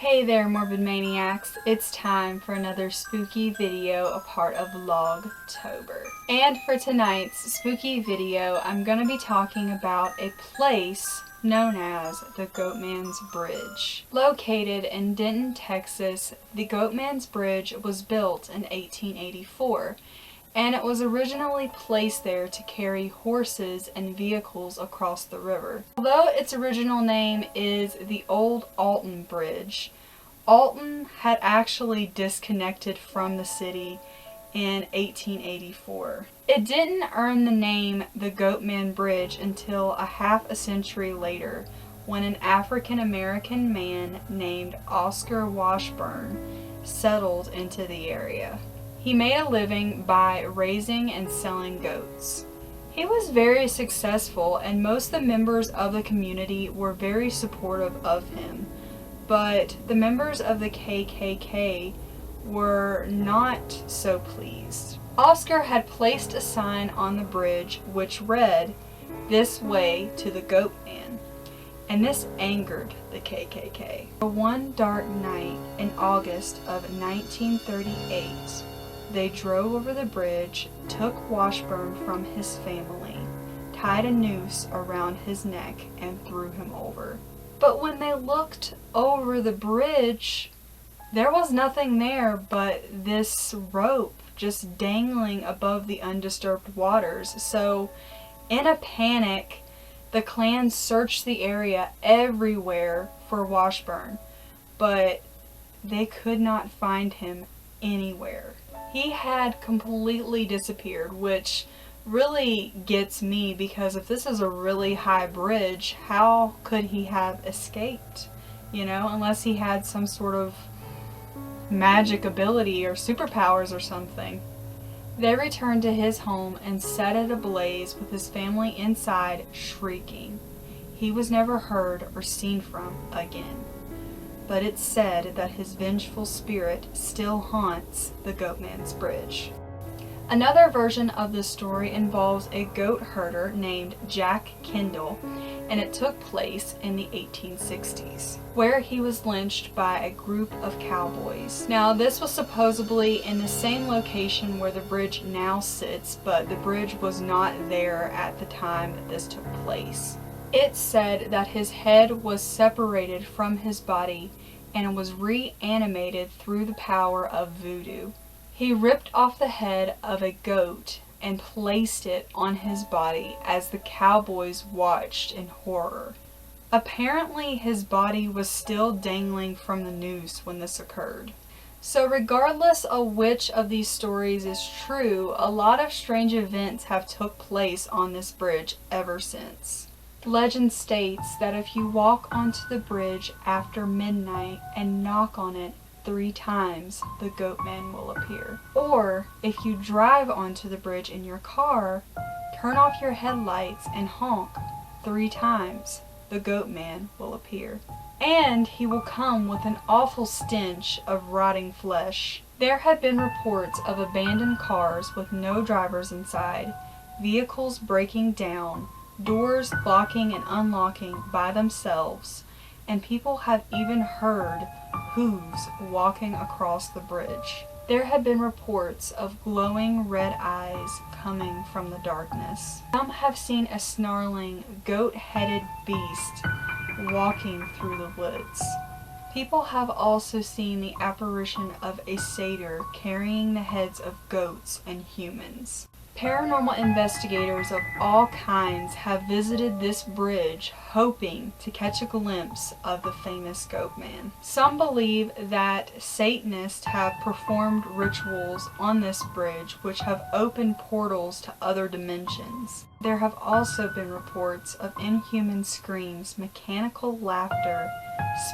Hey there, Morbid Maniacs. It's time for another spooky video, a part of Vlogtober. And for tonight's spooky video, I'm going to be talking about a place known as the Goatman's Bridge. Located in Denton, Texas, the Goatman's Bridge was built in 1884. And it was originally placed there to carry horses and vehicles across the river. Although its original name is the Old Alton Bridge, Alton had actually disconnected from the city in 1884. It didn't earn the name the Goatman Bridge until a half a century later, when an African American man named Oscar Washburn settled into the area. He made a living by raising and selling goats. He was very successful, and most of the members of the community were very supportive of him. But the members of the KKK were not so pleased. Oscar had placed a sign on the bridge which read, "This way to the Goatman," and this angered the KKK. One dark night in August of 1938, they drove over the bridge, took Washburn from his family, tied a noose around his neck, and threw him over. But when they looked over the bridge, there was nothing there but this rope just dangling above the undisturbed waters. So, in a panic, the Klan searched the area everywhere for Washburn, but they could not find him anywhere. He had completely disappeared, which really gets me, because if this is a really high bridge, how could he have escaped? You know, unless he had some sort of magic ability or superpowers or something. They returned to his home and set it ablaze with his family inside shrieking. He was never heard or seen from again. But it's said that his vengeful spirit still haunts the Goatman's Bridge. Another version of the story involves a goat herder named Jack Kendall, and it took place in the 1860s, where he was lynched by a group of cowboys. Now, this was supposedly in the same location where the bridge now sits, but the bridge was not there at the time that this took place. It's said that his head was separated from his body and was reanimated through the power of voodoo. He ripped off the head of a goat and placed it on his body as the cowboys watched in horror. Apparently, his body was still dangling from the noose when this occurred. So regardless of which of these stories is true, a lot of strange events have took place on this bridge ever since. Legend states that if you walk onto the bridge after midnight and knock on it 3 times, the Goatman will appear. Or, if you drive onto the bridge in your car, turn off your headlights and honk 3 times, the Goatman will appear. And he will come with an awful stench of rotting flesh. There have been reports of abandoned cars with no drivers inside, vehicles breaking down, doors locking and unlocking by themselves, and people have even heard hooves walking across the bridge. There have been reports of glowing red eyes coming from the darkness. Some have seen a snarling, goat-headed beast walking through the woods. People have also seen the apparition of a satyr carrying the heads of goats and humans. Paranormal investigators of all kinds have visited this bridge hoping to catch a glimpse of the famous Goatman. Some believe that Satanists have performed rituals on this bridge which have opened portals to other dimensions. There have also been reports of inhuman screams, mechanical laughter,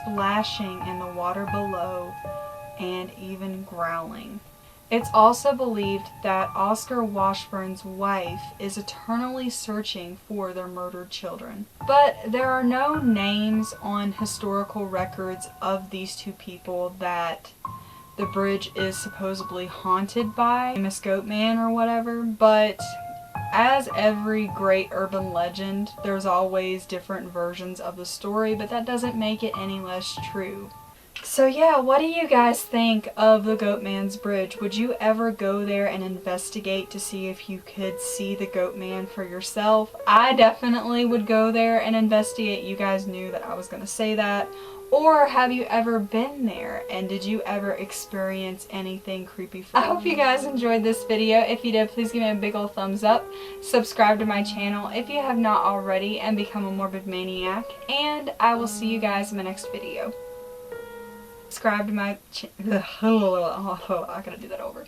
splashing in the water below, and even growling. It's also believed that Oscar Washburn's wife is eternally searching for their murdered children. But there are no names on historical records of these two people that the bridge is supposedly haunted by, famous Goatman or whatever, but as every great urban legend, there's always different versions of the story, but that doesn't make it any less true. So yeah, what do you guys think of the Goatman's Bridge? Would you ever go there and investigate to see if you could see the Goatman for yourself? I definitely would go there and investigate. You guys knew that I was going to say that. Or have you ever been there, and did you ever experience anything creepy? I hope you guys enjoyed this video. If you did, please give me a big ol' thumbs up. Subscribe to my channel if you have not already and become a morbid maniac. And I will see you guys in my next video. Subscribe to my I gotta do that over.